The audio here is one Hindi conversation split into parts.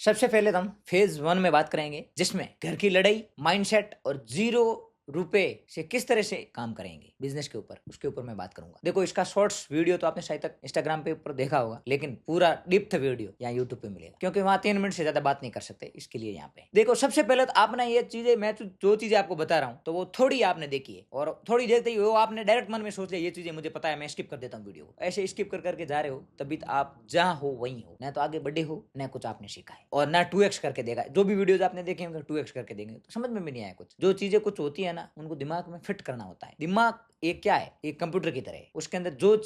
सबसे पहले तो हम फेज 1 में बात करेंगे, जिसमें घर की लड़ाई, माइंडसेट और 0 रुपए से किस तरह से काम करेंगे बिजनेस के ऊपर, उसके ऊपर मैं बात करूंगा। देखो, इसका शॉर्ट्स वीडियो तो आपने शायद तक इंस्टाग्राम पे ऊपर देखा होगा, लेकिन पूरा डिप्थ वीडियो यहाँ यूट्यूब पे मिलेगा, क्योंकि वहां 3 मिनट से ज्यादा बात नहीं कर सकते, इसके लिए यहाँ पे देखो। सबसे पहले तो आपने ये चीजें, मैं जो चीजें आपको बता रहा हूँ तो वो थोड़ी आपने देखी है, और थोड़ी देखते ही वो आपने डायरेक्ट मन में सोच लिया ये चीजें मुझे पता है, मैं स्किप कर देता हूँ वीडियो को। ऐसे स्किप कर करके जा रहे हो, तभी तो आप जहाँ हो वहीं हो, न तो आगे बढ़े हो, न कुछ आपने सीखा है, और ना 2x करके देखा। जो भी वीडियोज आपने देखे होंगे 2x करके देंगे तो समझ में भी नहीं आया कुछ। जो चीजें कुछ होती है ना, उनको दिमाग में फिट करना होता है। दिमाग एक क्या है, एक कंप्यूटर की तरह है, उसके अंदर जो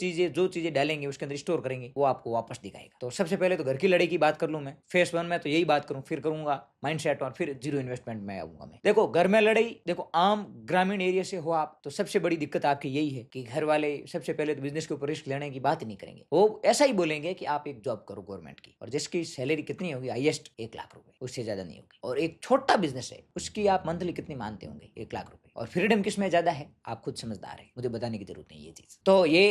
चीजें डालेंगे, उसके अंदर स्टोर करेंगे, वो आपको वापस दिखाएगा। तो सबसे पहले तो घर की लड़ाई की बात कर लूं मैं, फेस 1 में तो यही बात करूं, फिर करूंगा माइंडसेट, और फिर 0 इन्वेस्टमेंट में आऊंगा मैं। देखो, घर में लड़ाई, देखो आम ग्रामीण एरिया से हो आप, तो सबसे बड़ी दिक्कत आपकी यही है कि घर वाले सबसे पहले तो बिजनेस के ऊपर रिस्क लेने की बात ही नहीं करेंगे। वो ऐसा ही बोलेंगे कि आप एक जॉब करो गवर्नमेंट की, और जिसकी सैलरी कितनी होगी, हाईएस्ट 1 लाख रुपए, उससे ज्यादा नहीं होगी। और एक छोटा बिजनेस है, उसकी आप मंथली कितनी मानते होंगे, 1 लाख रुपए। और फ्रीडम किसमें ज्यादा है, आप खुद समझदार है, मुझे बताने की जरूरत नहीं ये चीज। तो ये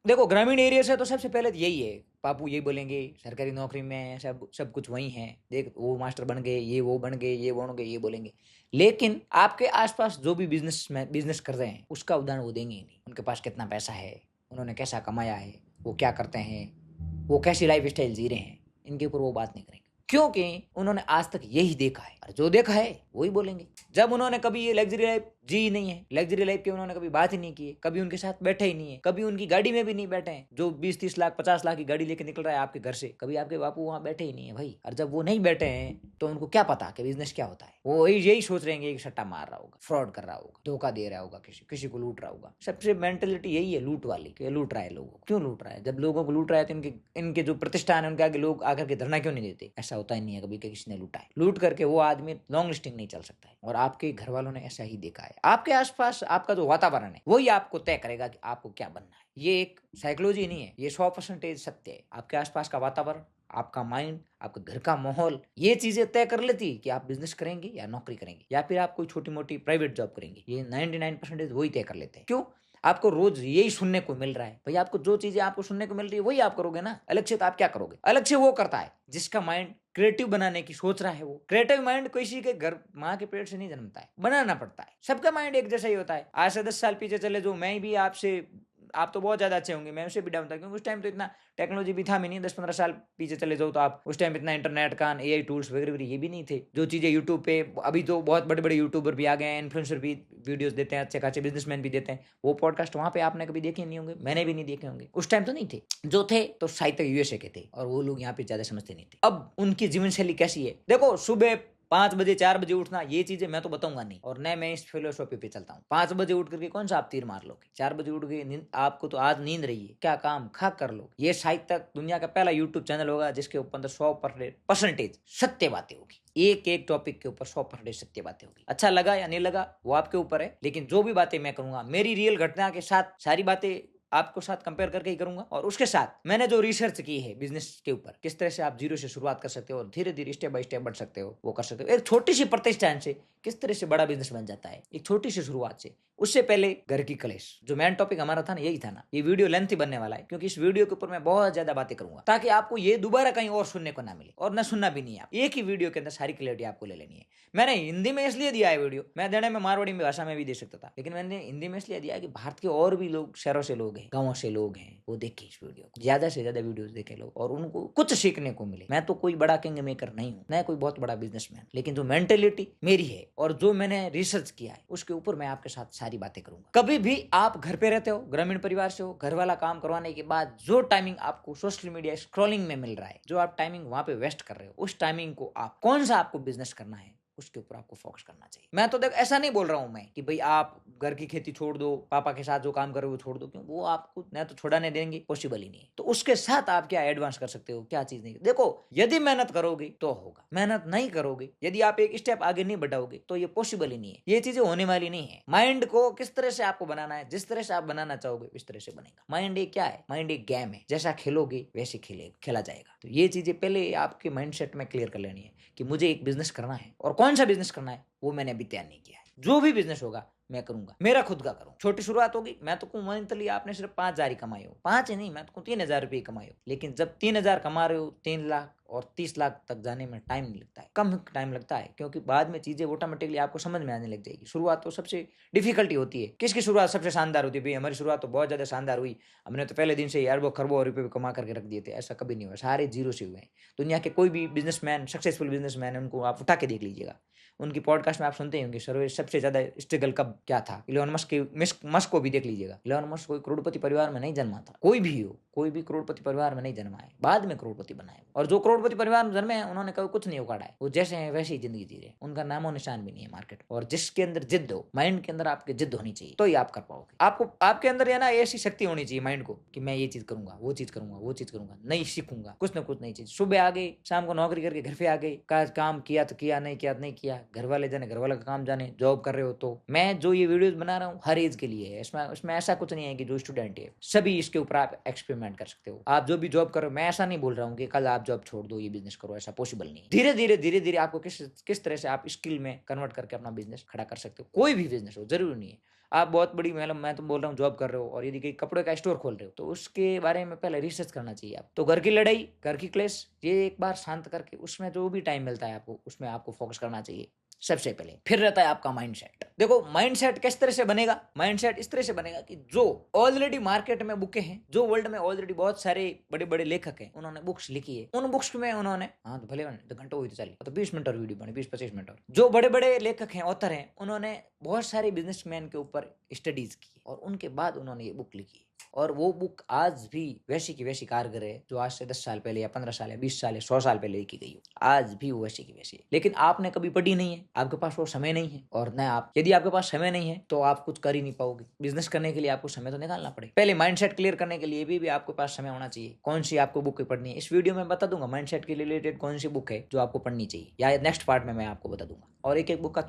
देखो, ग्रामीण एरिया से तो सबसे पहले तो यही है, पापू यही बोलेंगे सरकारी नौकरी में सब कुछ वही है, देख वो मास्टर बन गए, ये वो बन गए, ये बन गए, ये बोलेंगे। लेकिन आपके आसपास जो भी बिजनेस कर रहे हैं, उसका उदाहरण वो देंगे ही नहीं। उनके पास कितना पैसा है, उन्होंने कैसा कमाया है, वो क्या करते हैं, वो कैसी लाइफ स्टाइल जी रहे हैं, इनके ऊपर वो बात नहीं करेंगे, क्योंकि उन्होंने आज तक यही देखा है, और जो देखा है वही बोलेंगे। जब उन्होंने कभी ये लग्जरी लाइफ जी ही नहीं है, लग्जरी लाइफ की उन्होंने कभी बात ही नहीं की है, कभी उनके साथ बैठे ही नहीं है, कभी उनकी गाड़ी में भी नहीं बैठे हैं। जो 20-30 लाख 50 लाख की गाड़ी लेके निकल रहा है आपके घर से, कभी आपके बापू वहां बैठे ही नहीं है भाई। और जब वो नहीं बैठे हैं तो उनको क्या पता कि बिजनेस क्या होता है। वो यही सोच रहे हैं कि सट्टा मार रहा होगा, फ्रॉड कर रहा होगा, धोखा दे रहा होगा, किसी को लूट रहा होगा। सबसे मेंटेलिटी यही है लूट वाली, कि लूट रहा है लोगों को। क्यों लूट रहा है? जब लोगों को लूट रहा है तो इनके जो प्रतिष्ठान है, उनके आगे लोग आकर के धरना क्यों नहीं देते? ऐसा होता ही नहीं है कभी कि किसी ने लूटा है। लूट करके वो आदमी लॉन्ग लिस्टिंग नहीं चल सकता है, और आपके घर वालों ने ऐसा ही देखा है। आपके आसपास आपका जो वातावरण है वही आपको तय करेगा कि आपको क्या बनना है। ये एक साइकोलॉजी नहीं है, ये 100% सत्य है। आपके आसपास का वातावरण, आपका माइंड, आपके घर का माहौल, ये चीजें तय कर लेती है कि आप बिजनेस करेंगे या नौकरी करेंगे, या फिर आप कोई छोटी मोटी प्राइवेट जॉब करेंगे। ये 99% वही तय कर लेते हैं। क्यों? आपको रोज यही सुनने को मिल रहा है भाई। आपको जो चीजें आपको सुनने को मिल रही है वही आप करोगे ना। अलग से तो आप क्या करोगे? अलग से वो करता है जिसका माइंड क्रिएटिव बनाने की सोच रहा है। वो क्रिएटिव माइंड किसी के घर माँ के पेट से नहीं जन्मता है, बनाना पड़ता है। सबका माइंड एक जैसा ही होता है। आज से 10 साल पीछे चले जो, मैं भी आपसे, आप तो बहुत ज्यादा अच्छे होंगे, मैं उससे भी डाउन था, क्योंकि उस टाइम तो इतना टेक्नोलॉजी भी था भी नहीं। 10-15 साल पीछे चले जाओ तो आप, उस टाइम इतना इंटरनेट का, एआई टूल्स वगैरह ये भी नहीं थे। जो चीजें यूट्यूब पे, अभी तो बहुत बड़े बड़े यूट्यूबर भी आ गए हैं, इन्फ्लुएंसर भी वीडियोस देते हैं, अच्छे खासे बिजनेसमैन भी देते हैं। वो पॉडकास्ट वहां पे आपने कभी देखे नहीं होंगे, मैंने भी नहीं देखे होंगे। उस टाइम तो नहीं थे, जो थे तो शायद तक यूएसए के थे, और वो लोग यहाँ पे ज्यादा समझते नहीं थे। अब उनकी जीवन शैली कैसी है देखो। सुबह 5 बजे 4 बजे उठना, ये चीजें मैं तो बताऊंगा नहीं, और न मैं इस फिलोसॉफी पे चलता हूँ। 5 बजे उठ करके कौन सा आप तीर मार लोगे? 4 बजे उठ गए, आपको तो आज नींद रही है, क्या काम खा कर लो। ये शायद तक दुनिया का पहला यूट्यूब चैनल होगा जिसके ऊपर 100% सत्य बातें होगी। एक एक टॉपिक के ऊपर 100% सत्य बातें होगी। अच्छा लगा या नहीं लगा वो आपके ऊपर है, लेकिन जो भी बातें मैं करूंगा मेरी रियल घटना के साथ, सारी बातें आपको साथ कंपेयर करके ही करूंगा। और उसके साथ मैंने जो रिसर्च की है बिजनेस के ऊपर, किस तरह से आप 0 से शुरुआत कर सकते हो और धीरे धीरे स्टेप बाय स्टेप बढ़ सकते हो, वो कर सकते हो। एक छोटी सी प्रतिष्ठान से किस तरह से बड़ा बिजनेस बन जाता है, एक छोटी सी शुरुआत से। उससे पहले घर की कलेश, जो मेन टॉपिक हमारा था ना, यही था ना। ये वीडियो लेंथी बनने वाला है, क्योंकि इस वीडियो के ऊपर मैं बहुत ज्यादा बातें करूंगा, ताकि आपको ये दोबारा कहीं और सुनने को ना मिले, और ना सुनना भी नहीं है। एक ही वीडियो के अंदर सारी क्लैरिटी आपको ले लेनी है। मैंने हिंदी में इसलिए दिया है वीडियो, मैं देने में मारवाड़ी भाषा में भी दे सकता था, लेकिन मैंने हिंदी में इसलिए दिया कि भारत के और भी लोग, शहरों से लोग हैं, गाँवों से लोग हैं, वो देखे इस वीडियो को, ज्यादा से ज्यादा वीडियोस देखे लोग, और उनको कुछ सीखने को मिले। मैं तो कोई बड़ा किंग मेकर नहीं हूँ, मैं कोई बहुत बड़ा बिजनेसमैन, लेकिन जो मेंटेलिटी मेरी है और जो मैंने रिसर्च किया है, उसके ऊपर मैं आपके साथ सारी बातें करूंगा। कभी भी आप घर पे रहते हो, ग्रामीण परिवार से हो, घर वाला काम करवाने के बाद जो टाइमिंग आपको सोशल मीडिया स्क्रॉलिंग में मिल रहा है, जो आप टाइमिंग वहां पे वेस्ट कर रहे हो, उस टाइमिंग को आप, कौन सा आपको बिजनेस करना है, उसके ऊपर आपको फोकस करना चाहिए। मैं तो देख ऐसा नहीं बोल रहा हूं मैं कि भाई आप घर की खेती छोड़ दो, पापा के साथ जो काम कर रहे हो वो छोड़ दो, क्यों? वो आपको न तो छोड़ाने देंगे, पॉसिबल ही नहीं है। तो उसके साथ आप क्या एडवांस कर सकते हो, क्या चीज नहीं। देखो, यदि मेहनत करोगे तो होगा, मेहनत नहीं करोगे, यदि आप एक स्टेप आगे नहीं बढ़ाओगे, तो ये पॉसिबल ही नहीं है, ये चीजें होने वाली नहीं है। माइंड को किस तरह से आपको बनाना है, जिस तरह से आप बनाना चाहोगे उस तरह से बनेगा। माइंड एक क्या है? माइंड एक गेम है, जैसा खेलोगे वैसे खेला जाएगा। तो ये चीजें पहले आपके माइंडसेट में क्लियर कर लेनी है कि मुझे एक बिजनेस करना है, और कौन सा बिजनेस करना है वो मैंने अभी तैयार नहीं किया है। जो भी बिजनेस होगा मैं करूंगा, मेरा खुद का करूँ। छोटी शुरुआत होगी, मैं तो मंथली आपने सिर्फ 5,000 ही कमाए हो, 5 ही नहीं, मैं तो 3,000 रुपये कमाए हो। लेकिन जब 3,000 कमा रहे हो, 3 लाख और 30 लाख तक जाने में टाइम नहीं लगता है, कम टाइम लगता है, क्योंकि बाद में चीजें ऑटोमेटिकली आपको समझ में आने लग जाएगी। शुरुआत तो सबसे डिफिकल्टी होती है। किसकी शुरुआत सबसे शानदार होती है? भाई हमारी शुरुआत तो बहुत ज्यादा शानदार हुई, हमने तो पहले दिन से ही अरबों खरबों रुपए कमा करके रख दिए थे। ऐसा कभी नहीं हुआ, सारे जीरो से हुए हैं। दुनिया के कोई भी बिजनेसमैन, सक्सेसफुल बिजनेसमैन है, उनको आप उठा के देख लीजिएगा, उनकी पॉडकास्ट में आप सुनते होंगे सर्वे सबसे ज्यादा स्ट्रगल कब क्या था। इलोन मस्क को भी देख लीजिएगा। इलोन मस्क कोई करोड़पति परिवार में नहीं जन्मा था, कोई भी हो, कोई भी करोड़पति परिवार में नहीं जन्मा है, बाद में करोड़पति बना है। और जो करोड़पति परिवार में जन्मे हैं उन्होंने कभी कुछ नहीं उखाड़ा है, वो जैसे हैं वैसे ही जिंदगी जी रहे, उनका नामो निशान भी नहीं है मार्केट। और जिसके अंदर जिद हो, माइंड के अंदर आपके जिद होनी चाहिए, तो ही आप कर पाओगे। आपको आपके अंदर है ना ऐसी शक्ति होनी चाहिए माइंड को कि मैं ये चीज करूंगा, वो चीज करूंगा, वो चीज करूंगा, नहीं सीखूंगा कुछ ना कुछ नई चीज। सुबह आ गई, शाम को नौकरी करके घर पे आ गई, काम किया तो किया, नहीं किया तो नहीं किया, घर वाले जाने, घर वाले का काम जाने। जॉब कर रहे हो तो मैं जो ये वीडियोस बना रहा हूँ हर एज के लिए है, इसमें ऐसा कुछ नहीं है कि जो स्टूडेंट है सभी इसके ऊपर आप एक्सपेरिमेंट कर सकते हो। आप जो भी जॉब करो, मैं ऐसा नहीं बोल रहा हूँ कि कल आप जॉब छोड़ दो ये बिजनेस करो, ऐसा पॉसिबल नहीं है। धीरे धीरे आपको किस तरह से आप स्किल में कन्वर्ट करके अपना बिजनेस खड़ा कर सकते हो। कोई भी बिजनेस हो, जरूरी नहीं है आप बहुत बड़ी, मतलब मैं तो बोल रहा हूँ जॉब कर रहे हो और यदि कहीं कपड़े का स्टोर खोल रहे हो तो उसके बारे में पहले रिसर्च करना चाहिए आप। तो घर की लड़ाई, घर की क्लेश, ये एक बार शांत करके उसमें जो भी टाइम मिलता है आपको, उसमें आपको फोकस करना चाहिए सबसे पहले। फिर रहता है आपका माइंडसेट। देखो माइंडसेट किस तरह से बनेगा? माइंडसेट इस तरह से बनेगा कि जो ऑलरेडी मार्केट में बुकें हैं, जो वर्ल्ड में ऑलरेडी बहुत सारे बड़े बड़े लेखक हैं, उन्होंने बुक्स लिखी है, उन बुक्स में उन्होंने, हाँ तो भले तो घंटों हुई तो चलिए, तो 20 मिनट और वीडियो बने, 20-25 मिनट और, जो बड़े बड़े लेखक हैं, ऑथर हैं, उन्होंने बहुत सारे बिजनेसमैन के ऊपर स्टडीज की और उनके बाद उन्होंने ये बुक लिखी। और वो बुक आज भी वैसी की वैसी कारगर है जो आज से 10 साल पहले या 15 साल या 20 साल या 100 साल पहले लिखी गई हो, आज भी वो वैसी की वैसी है। लेकिन आपने कभी पढ़ी नहीं है, आपके पास वो समय नहीं है, और न आप, यदि आपके पास समय नहीं है तो आप कुछ कर ही नहीं पाओगे। बिजनेस करने के लिए आपको समय तो निकालना पड़ेगा। पहले माइंडसेट क्लियर करने के लिए भी आपके पास समय होना चाहिए। कौन सी आपको बुक पढ़नी है, इस वीडियो में बता दूंगा माइंडसेट के रिलेटेड कौन सी बुक है जो आपको पढ़नी चाहिए, या नेक्स्ट पार्ट में मैं आपको बता दूंगा। और एक एक बुक का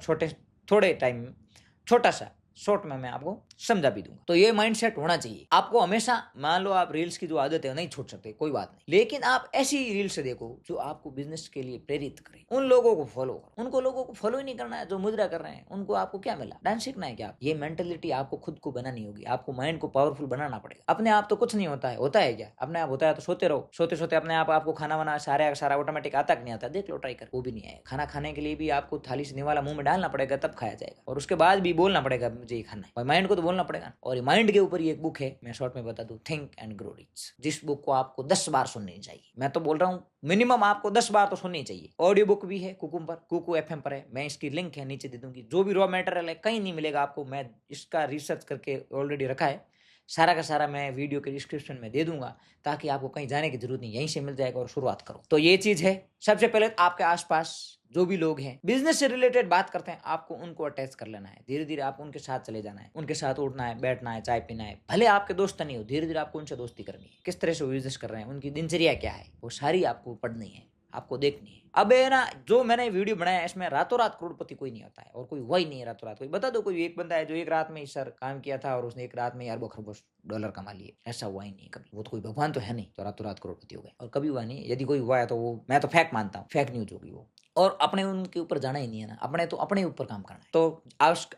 थोड़े टाइम छोटा सा शॉर्ट में मैं आपको समझा भी दूंगा। तो ये माइंडसेट होना चाहिए आपको हमेशा। मान लो आप रील्स की जो आदत है नहीं छोड़ सकते, कोई बात नहीं, लेकिन आप ऐसी रील्स से देखो जो आपको बिजनेस के लिए प्रेरित करे। उन लोगों को फॉलो करो। उनको लोगों को फॉलो ही नहीं करना है जो मुद्रा कर रहे हैं, उनको आपको क्या मिला? डांस सीखना है क्या? ये मेंटेलिटी आपको खुद को बनानी होगी, आपको माइंड को पावरफुल बनाना पड़ेगा। अपने आप तो कुछ नहीं होता है, होता है क्या? अपने आप होता है तो सोते रहो, सोते सोते अपने आप आपको खाना वाना सारा ऑटोमेटिक आता कि नहीं आता? देख लो, ट्राई कर, वो भी नहीं आएगा। खाना खाने के लिए भी आपको थाली से निवाला मुंह में डालना पड़ेगा, तब खाया जाएगा, और उसके बाद भी बोलना पड़ेगा मुझे ये खाना है। माइंड को तो बोलना पड़ेगा। और माइंड के ऊपर ये एक बुक है, मैं शॉर्ट में बता दूं, थिंक एंड ग्रो रिच, जिस बुक को आपको 10 बार सुननी चाहिए। मैं तो बोल रहा हूँ मिनिमम आपको 10 बार तो सुननी चाहिए। ऑडियो बुक भी है कुकुम पर, कुकू एफएम पर है, मैं इसकी लिंक है नीचे दे दूंगी। जो भी रॉ मटेरियल है कहीं नहीं मिलेगा आपको, मैं इसका रिसर्च करके ऑलरेडी रखा है, सारा का सारा मैं वीडियो के डिस्क्रिप्शन में दे दूंगा, ताकि आपको कहीं जाने की जरूरत नहीं, यहीं से मिल जाएगा और शुरुआत करो। तो ये चीज है। सबसे पहले आपके आसपास जो भी लोग हैं बिजनेस से रिलेटेड बात करते हैं, आपको उनको अटैच कर लेना है। धीरे धीरे आप उनके साथ चले जाना है, उनके साथ उठना है, बैठना है, चाय पीना है। भले आपके दोस्त नहीं हो, धीरे धीरे आपको उनसे दोस्ती करनी है। किस तरह से वो बिजनेस कर रहे हैं, उनकी दिनचर्या क्या है, वो सारी आपको पढ़नी है, आपको देखनी है। अब है ना, जो मैंने वीडियो बनाया इसमें रातों रात करोड़पति कोई नहीं होता है, और कोई वही नहीं है रातों रात। कोई बता दो कोई एक बंदा है जो एक रात में सर काम किया था और उसने एक रात में अरबों खरबों डॉलर कमा लिए, ऐसा हुआ ही नहीं कभी। वो तो कोई भगवान तो है नहीं तो रातों रात करोड़पति हो गए, और कभी हुआ नहीं। यदि कोई हुआ है तो वो, मैं तो फैक्ट मानता हूँ, फेक न्यूज होगी वो। और अपने उनके ऊपर जाना ही नहीं है ना, अपने तो अपने ऊपर काम करना है। तो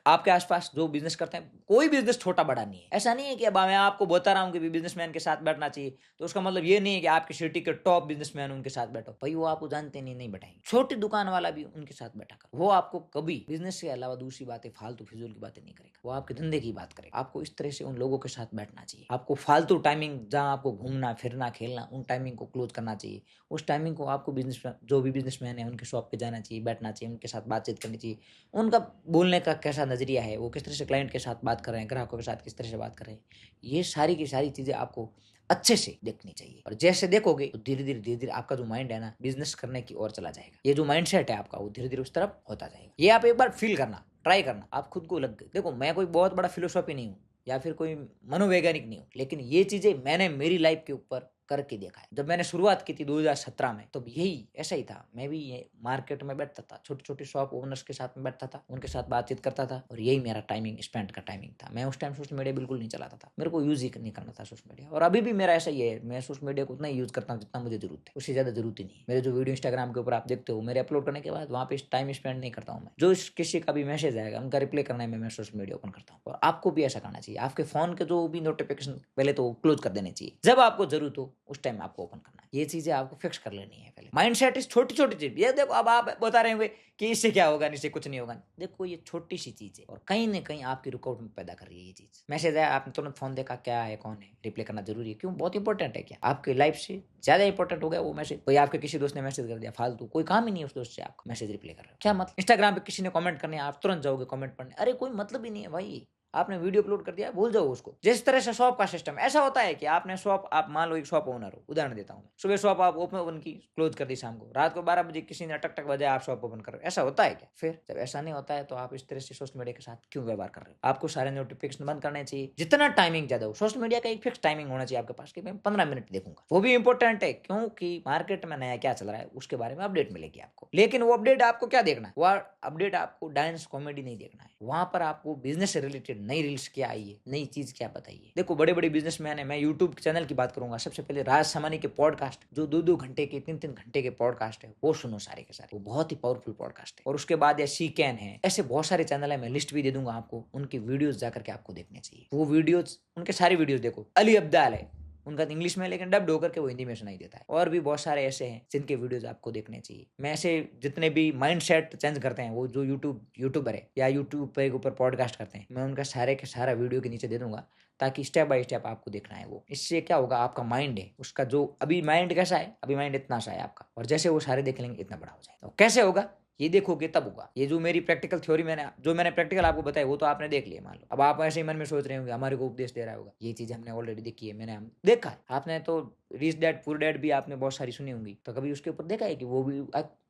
आपके आसपास जो बिजनेस करते हैं, कोई बिजनेस छोटा बड़ा नहीं है। ऐसा नहीं है कि अब मैं आपको बता रहा हूँ कि बिजनेसमैन के साथ बैठना चाहिए, तो उसका मतलब ये नहीं है कि आपकी सिटी के टॉप बिजनेसमैन उनके साथ बैठो। भाई वो आपको जानते नहीं बैठाएंगे। छोटी दुकान वाला भी उनके साथ बैठा कर, वो आपको कभी बिजनेस के अलावा दूसरी बातें, फालतू फिजूल की बातें नहीं करेगा, वो आपके धंधे की बात करेगा। आपको इस तरह से उन लोगों के साथ बैठना चाहिए। आपको फालतू टाइमिंग, जहाँ आपको घूमना फिरना खेलना, उन टाइमिंग को क्लोज करना चाहिए। उस टाइमिंग को आपको जो भी बिजनेसमैन है उनके शॉप पे जाना चाहिए, बैठना चाहिए, उनके साथ बातचीत करनी चाहिए। उनका बोलने का कैसा नजरिया है, वो किस तरह से क्लाइंट के साथ बात कर रहे हैं, ग्राहकों के साथ किस तरह से बात कर रहे हैं, ये सारी की सारी चीजें आपको अच्छे से देखनी चाहिए। और जैसे देखोगे तो धीरे धीरे आपका जो माइंड है ना, बिजनेस करने की ओर चला जाएगा। ये जो माइंडसेट है आपका, वो धीरे धीरे उस तरफ होता जाएगा। ये आप एक बार फील करना, ट्राई करना, आप खुद को लग गए। देखो मैं कोई बहुत बड़ा फिलोसॉफी नहीं हूँ या फिर कोई मनोवैज्ञानिक नहीं हूँ, लेकिन ये चीजें मैंने मेरी लाइफ के ऊपर करके देखा है। जब मैंने शुरुआत की थी 2017 में, तो यही ऐसा ही था। मैं भी ये मार्केट में बैठता था, छोटी छोटी शॉप ओनर्स के साथ में बैठता था, उनके साथ बातचीत करता था, और यही मेरा टाइमिंग, स्पेंड का टाइमिंग था। मैं उस टाइम सोशल मीडिया बिल्कुल नहीं चलाता था, मेरे को यूज ही नहीं करना था सोशल मीडिया। और अभी भी मेरा ऐसा ही है, मैं सोशल मीडिया को उतना ही यूज करता हूँ जितना मुझे जरूरत है, उससे ज्यादा जरूरत ही नहीं। मेरे जो वीडियो इंस्टाग्राम के ऊपर आप देखते हो, मेरे अपलोड करने के बाद वहाँ पे टाइम स्पेंड नहीं करता हूँ मैं। जो किसी का भी मैसेज आएगा उनका रिप्लाई करने में मैं सोशल मीडिया ओपन करता हूँ। और आपको भी ऐसा करना चाहिए। आपके फोन के जो भी नोटिफिकेशन पहले तो क्लोज कर देने चाहिए। जब आपको जरूरत हो उस टाइम आपको ओपन करना है। ये चीजें आपको फिक्स कर लेनी है पहले। माइंडसेट इस छोटी छोटी चीज, ये देखो अब आप बता रहे होंगे कि इससे क्या होगा, इससे कुछ नहीं होगा। देखो ये छोटी सी चीज है और कहीं ना कहीं आपकी रुकावट में पैदा कर रही है ये चीज। मैसेज आया, आपने तुरंत फोन देखा, क्या है, कौन है, रिप्लाई करना जरूरी है, क्यों, बहुत इंपॉर्टेंट है क्या, आपकी लाइफ से ज्यादा इंपॉर्टेंट हो गया वो मैसेज। कोई आपके किसी दोस्त ने मैसेज कर दिया फालतू, कोई काम ही नहीं है उस दोस्त से, आपको मैसेज रिप्लाई कर रहे हो, क्या मतलब। इंस्टाग्राम पे किसी ने कमेंट करने, आप तुरंत जाओगे कमेंट पढ़ने, अरे कोई मतलब ही नहीं है भाई, आपने वीडियो अपलोड कर दिया, भूल जाओ उसको। जिस तरह से शॉप का सिस्टम ऐसा होता है कि आपने शॉप, आप मान लो एक शॉप ओनर हो, उदाहरण देता हूँ, सुबह शॉप आप ओपन की, क्लोज कर दी शाम को, रात को 12 बजे किसी ने टक टक बजाया, आप शॉप ओपन कर रहे हो, ऐसा होता है क्या। फिर जब ऐसा नहीं होता है तो आप इस तरह से सोशल मीडिया के साथ क्यों व्यवहार कर रहे हो। आपको सारे नोटिफिकेशन बंद करने चाहिए, जितना टाइमिंग ज्यादा हो। सोशल मीडिया का एक फिक्स टाइमिंग होना चाहिए आपके पास कि मैं 15 मिनट देखूंगा, वो भी इंपॉर्टेंट है क्योंकि मार्केट में नया क्या चल रहा है उसके बारे में अपडेट मिलेगी आपको। लेकिन वो अपडेट आपको क्या देखना है, वो अपडेट आपको डांस कॉमेडी नहीं देखना है, वहां पर आपको बिजनेस से रिलेटेड नई रील्स क्या आई है, नई चीज क्या बताइए। देखो बड़े बड़े बिजनेसमैन है, मैं यूट्यूब चैनल की बात करूंगा, सबसे पहले राज समानी के पॉडकास्ट, जो 2-2 घंटे के, 3-3 घंटे के पॉडकास्ट है, वो सुनो सारे के सारे, वो बहुत ही पावरफुल पॉडकास्ट है। और उसके बाद या शीकैन है, ऐसे बहुत सारे चैनल है, मैं लिस्ट भी दे दूंगा आपको, उनकी वीडियोस जाकर के आपको देखने चाहिए। वो वीडियोस, उनके सारी वीडियोस देखो। अली अब्दाल है, उनका इंग्लिश में, लेकिन डब्ड होकर के वो हिंदी में सुनाई देता है। और भी बहुत सारे ऐसे हैं जिनके वीडियोस आपको देखने चाहिए। मैं ऐसे जितने भी माइंडसेट चेंज करते हैं, वो जो यूट्यूबर है या यूट्यूब पे ऊपर पॉडकास्ट करते हैं, मैं उनका सारे के सारा वीडियो के नीचे दे दूंगा, ताकि स्टेप बाय स्टेप आपको देखना है वो। इससे क्या होगा, आपका माइंड है उसका, जो अभी माइंड कैसा है, अभी माइंड इतना सा है आपका, और जैसे वो सारे देख लेंगे इतना बड़ा हो जाएगा। तो कैसे होगा ये देखोगे तब होगा। ये जो मेरी प्रैक्टिकल थ्योरी मैंने प्रैक्टिकल आपको बताया, वो तो आपने देख लिया मान लो। अब आप ऐसे ही मन में सोच रहे होंगे हमारे को उपदेश दे रहा होगा, ये चीज हमने ऑलरेडी देखी है, मैंने देखा है। आपने तो रिच डैड पुअर डैड भी आपने बहुत सारी सुनी होंगी, तो कभी उसके ऊपर देखा है कि वो भी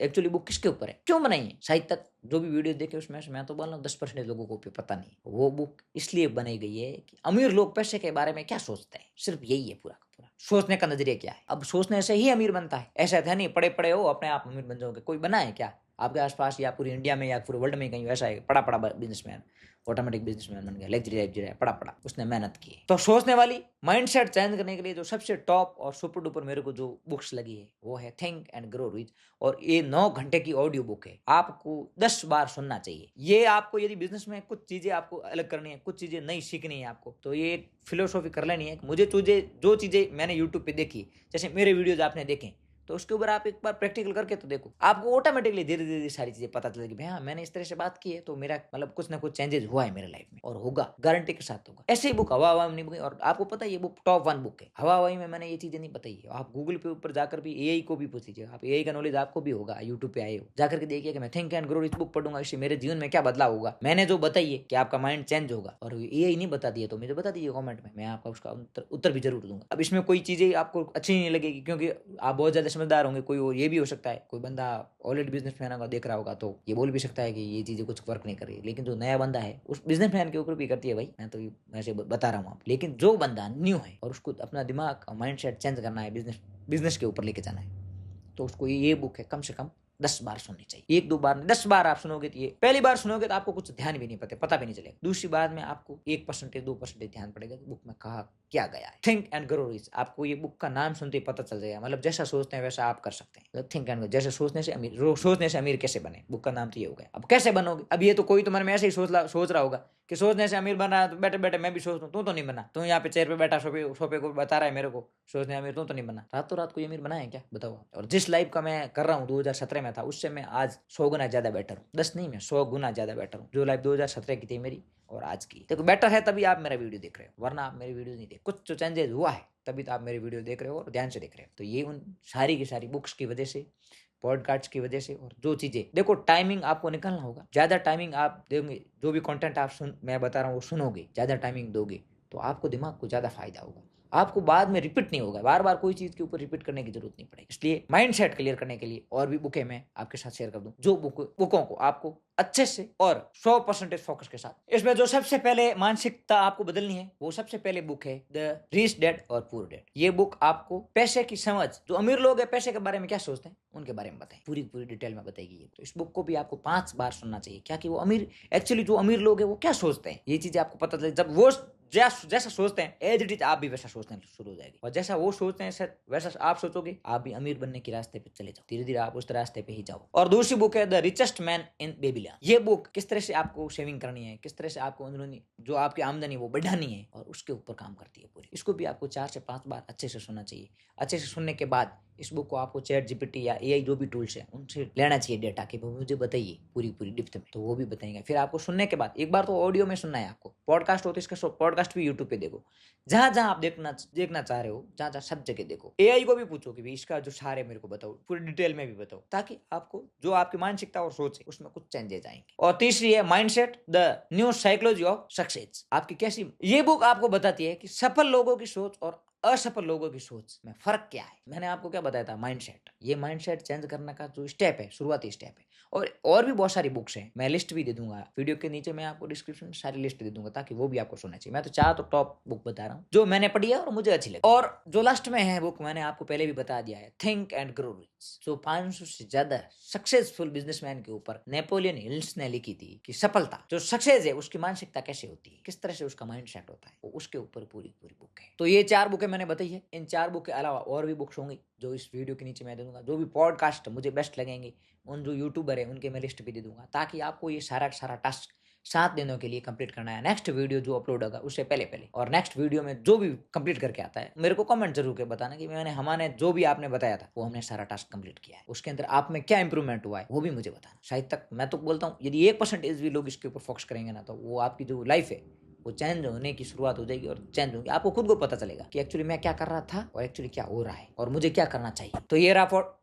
एक्चुअली बुक किसके ऊपर है, क्यों बनाई है। शायद तक जो भी वीडियो देखे उसमें से मैं तो बोल रहा हूँ 10% लोगों को पता नहीं। वो बुक इसलिए बनाई गई है कि अमीर लोग पैसे के बारे में क्या सोचते हैं, सिर्फ यही है पूरा का पूरा। सोचने का नजरिया क्या है। अब सोचने से ही अमीर बनता है, ऐसा था नहीं पड़े पड़े हो अपने आप अमीर बन जाओगे। कोई बना है क्या आपके आसपास या पूरी इंडिया में या पूरे वर्ल्ड में कहीं वैसा है पड़ा पड़ा बिजनेसमैन, ऑटोमेटिक बिजनेसमैन बन गया, लग्जरी लाइफ जी रहा है, पड़ा पड़ा, उसने मेहनत की। तो सोचने वाली माइंडसेट चेंज करने के लिए जो सबसे टॉप और सुपर डुपर मेरे को जो बुक्स लगी है वो है थिंक एंड ग्रो रिच। और ये 9 घंटे की ऑडियो बुक है, आपको 10 बार सुनना चाहिए। ये आपको यदि बिजनेस में कुछ चीजें आपको अलग करनी है, कुछ चीजें नई सीखनी है आपको, तो ये फिलोसॉफी कर लेनी है। मुझे जो चीजें मैंने यूट्यूब पे देखी, जैसे मेरे वीडियोज आपने देखे, तो उसके ऊपर आप एक बार प्रैक्टिकल करके तो देखो, आपको ऑटोमेटिकली धीरे धीरे सारी चीजें पता चलेगी। भाई हाँ, मैंने इस तरह से बात की है तो मेरा मतलब कुछ ना कुछ चेंजेस हुआ है मेरे लाइफ में, और होगा, गारंटी के साथ होगा। ऐसे ही बुक हवा हवा में नहीं बुक, और आपको पता है ये बुक टॉप 1 बुक है। हवा हवाई में मैंने ये चीजें नहीं बताई है। आप गूगल पे ऊपर जाकर भी एआई को भी पूछ लीजिए, आप एआई का नॉलेज आपको भी होगा, यूट्यूब पे आए हो, जाकर के देखिए कि मैं think and grow rich book पढ़ूंगा, इससे मेरे जीवन में क्या बदलाव होगा। मैंने जो बताई है कि आपका माइंड चेंज होगा, और एआई नहीं बता दिया तो मुझे बता दीजिए कमेंट में, मैं आपका उसका उत्तर भी जरूर दूंगा। अब इसमें कोई चीजें आपको अच्छी नहीं लगेगी क्योंकि आप बहुत ज्यादा समझदार होंगे, कोई ये भी हो सकता है, कोई बंदा ऑलरेडी बिजनेसमैन होगा, देख रहा होगा, तो ये बोल भी सकता है कि ये चीजें कुछ वर्क नहीं कर रही। लेकिन जो नया बंदा है उस बिजनेसमैन के ऊपर भी करती है भाई, मैं तो ऐसे बता रहा हूँ आप। लेकिन जो बंदा न्यू है और उसको अपना दिमाग माइंडसेट चेंज करना है, बिजनेस के ऊपर लेके जाना है, तो उसको ये बुक है कम से कम 10 बार सुननी चाहिए। 1-2 बार नहीं, 10 बार आप सुनोगे तो ये पहली बार सुनोगे तो आपको कुछ ध्यान भी नहीं पता भी नहीं चलेगा। दूसरी बार में आपको 1% 2% ध्यान पड़ेगा कि बुक में कहा क्या गया है। थिंक एंड ग्रो रिच, आपको ये बुक का नाम सुनते ही पता चल जाएगा। मतलब जैसा सोचते हैं वैसा आप कर सकते हैं। थिंक एंड जैसे सोचने से अमीर कैसे बने, बुक का नाम तो ये हो गया। अब कैसे बनोगे, अब ये तो कोई तो मन में ऐसे ही सोच रहा होगा कि सोचने से अमीर बना है, तो बैठे बैठे मैं भी सोच लूं। तू तो नहीं बना, तू यहाँ पे चेयर पे बैठा सोफे को बता रहा है मेरे को सोचने अमीर, तू तो नहीं बना। रातों रात कोई अमीर बना है क्या, बताओ। और जिस लाइफ का मैं कर रहा हूँ 2017 में था, उससे मैं आज 100 गुना ज्यादा बेटर हूँ। 10 नहीं, मैं 100 गुना ज्यादा बेटर हूँ। जो लाइफ 2017 की थी मेरी और आज की, देखो बेटर है तभी आप मेरा वीडियो देख रहे हो, वरना आप मेरी वीडियो नहीं देख। कुछ जो चेंजेस हुआ है तभी तो आप मेरी वीडियो देख रहे हो और ध्यान से देख रहे हो। तो ये उन सारी की सारी बुक्स की वजह से, पॉडकास्ट की वजह से, और जो चीजें देखो, टाइमिंग आपको निकालना होगा। ज्यादा टाइमिंग आप देंगे, जो भी कंटेंट आप मैं बता रहा हूँ वो सुनोगे, ज्यादा टाइमिंग दोगे तो आपको दिमाग को ज्यादा फायदा होगा। आपको बाद में रिपीट नहीं होगा, बार बार कोई चीज के ऊपर रिपीट करने की जरूरत नहीं पड़ेगी। इसलिए माइंडसेट क्लियर करने के लिए और भी बुकें मैं आपके साथ शेयर कर दूं, जो बुकों को आपको अच्छे से और 100% फोकस के साथ। इसमें जो सबसे पहले मानसिकता आपको बदलनी है, वो सबसे पहले बुक है द रिच डैड और पुअर डैड। ये बुक आपको पैसे की समझ, जो अमीर लोग हैं पैसे के बारे में क्या सोचते हैं उनके बारे में बताएं, पूरी डिटेल में बताएगी। तो इस बुक को भी आपको 5 बार सुनना चाहिए। क्या कि वो अमीर, एक्चुअली जो अमीर लोग हैं वो क्या सोचते हैं, ये चीजें आपको पता चले। जब वो जैसा सोचते हैं एज इट इज आप भी वैसा सोचना शुरू हो जाएगी, और जैसा वो सोचते हैं वैसा आप सोचोगे, आप भी अमीर बनने के रास्ते पे चले जाओ। धीरे धीरे आप उस रास्ते पे ही जाओ। और दूसरी बुक है the richest man in Babylon. Billion. ये बुक किस तरह से आपको सेविंग करनी है, किस तरह से आपको अंदरूनी जो आपकी आमदनी वो बढ़ानी है, और उसके ऊपर काम करती है पूरी। इसको भी आपको 4 से 5 बार अच्छे से सुनना चाहिए। अच्छे से सुनने के बाद इस बुक को आपको चैट जीपीटी या एआई जो भी टूल्स है उनसे लेना चाहिए डेटा कि वो मुझे बताइए पूरी डिप्थ में, तो वो भी बताएंगे। फिर आपको सुनने के बाद एक बार तो ऑडियो में सुनना है आपको, पॉडकास्ट हो तो इसका पॉडकास्ट भी यूट्यूब पे देखो, जहां जहां आप देखना चाह रहे हो, जहां जहां सब जगह देखो। एआई को भी पूछो कि भाई इसका जो सार है मेरे को बताओ, पूरी डिटेल में भी बताओ, ताकि आपको जो आपकी मानसिकता और सोच है उसमें कुछ चेंजेस आएंगे। और तीसरी है mindset the new psychology of success. आपकी कैसी, ये बुक आपको बताती है कि सफल लोगों की सोच और असफल लोगों की सोच में फर्क क्या है। मैंने आपको क्या बताया था, माइंडसेट। ये माइंडसेट चेंज करने का जो स्टेप है, शुरुआती स्टेप है। और भी बहुत सारी बुक्स हैं, मैं लिस्ट भी दे दूंगा वीडियो के नीचे, मैं आपको डिस्क्रिप्शन में सारी लिस्ट दे दूंगा ताकि वो भी आपको सुनना चाहिए। मैं तो 4 तो टॉप बुक बता रहा हूँ जो मैंने पढ़ी है और मुझे अच्छी लगी। और जो लास्ट में है बुक, मैंने आपको पहले भी बता दिया है, थिंक एंड ग्रो रिच। जो 500 से ज्यादा सक्सेसफुल बिजनेसमैन के ऊपर नेपोलियन हिल्स ने लिखी थी कि सफलता जो सक्सेस है उसकी मानसिकता कैसे होती है, किस तरह से उसका माइंडसेट होता है, वो उसके ऊपर पूरी बुक है। तो ये 4 बुकें मैंने बताई है। इन 4 बुक के अलावा और भी बुक्स होंगी जो इस वीडियो के नीचे मैं दे दूंगा। जो भी पॉडकास्ट मुझे बेस्ट लगेंगे, उन जो यूट्यूबर है उनके मैं लिस्ट भी दे दूंगा, ताकि आपको ये सारा टास्क 7 दिनों के लिए कंप्लीट करना है। नेक्स्ट वीडियो जो अपलोड होगा उससे पहले और नेक्स्ट वीडियो में जो भी कंप्लीट करके आता है मेरे को कमेंट जरूर के बताना कि हमने जो भी आपने बताया था वो हमने सारा टास्क कंप्लीट किया है, उसके अंदर आप में क्या इंप्रूवमेंट हुआ है वो भी मुझे बताना। शायद तक मैं तो बोलता हूँ यदि 1% भी लोग इसके ऊपर फोकस करेंगे ना, तो वो आपकी जो लाइफ है वो चेंज होने की शुरुआत हो जाएगी। और चेंज होगी, आपको खुद को पता चलेगा कि एक्चुअली मैं क्या कर रहा था और एक्चुअली क्या हो रहा है और मुझे क्या करना चाहिए। तो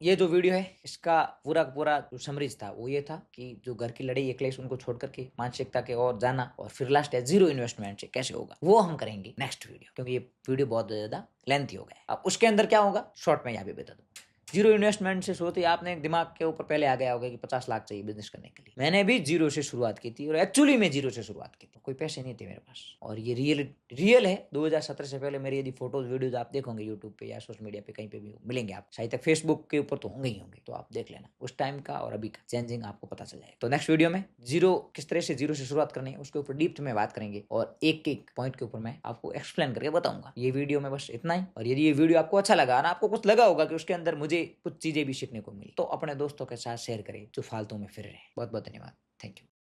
ये जो वीडियो है इसका पूरा जो समरीज था वो ये था कि जो घर की लड़ाई, एक क्लेश उनको छोड़ करके मानसिकता के और जाना, और फिर लास्ट है जीरो इन्वेस्टमेंट से कैसे होगा, वो हम करेंगे नेक्स्ट वीडियो, क्योंकि ये वीडियो बहुत ज्यादा लेंथी हो गया। अब उसके अंदर क्या होगा शॉर्ट में यहाँ पे बता दूं। जीरो इन्वेस्टमेंट से सोचते आपने दिमाग के ऊपर पहले आ गया होगा कि 50 लाख चाहिए बिजनेस करने के लिए। मैंने भी जीरो से शुरुआत की थी और एक्चुअली में जीरो से शुरुआत की थी, कोई पैसे नहीं थे मेरे पास। और ये रियल है। 2017 से पहले मेरी यदि फोटोज वीडियोज आप देखोगे यूट्यूब पे या सोशल मीडिया पे कहीं पे भी मिलेंगे, आप शायद तक फेसबुक के ऊपर तो होंगे ही होंगे, तो आप देख लेना उस टाइम का और अभी का चेंजिंग आपको पता चल जाएगा। तो नेक्स्ट वीडियो में किस तरह से जीरो से शुरुआत करनी है उसके ऊपर डीप में बात करेंगे, और एक पॉइंट के ऊपर मैं आपको एक्सप्लेन करके बताऊंगा। ये वीडियो में बस इतना ही। और यदि ये वीडियो आपको अच्छा लगा ना, आपको कुछ लगा होगा कि उसके अंदर मुझे कुछ चीजें भी सीखने को मिली, तो अपने दोस्तों के साथ शेयर करें जो फालतू में फिर रहे हैं। बहुत बहुत धन्यवाद। Thank you.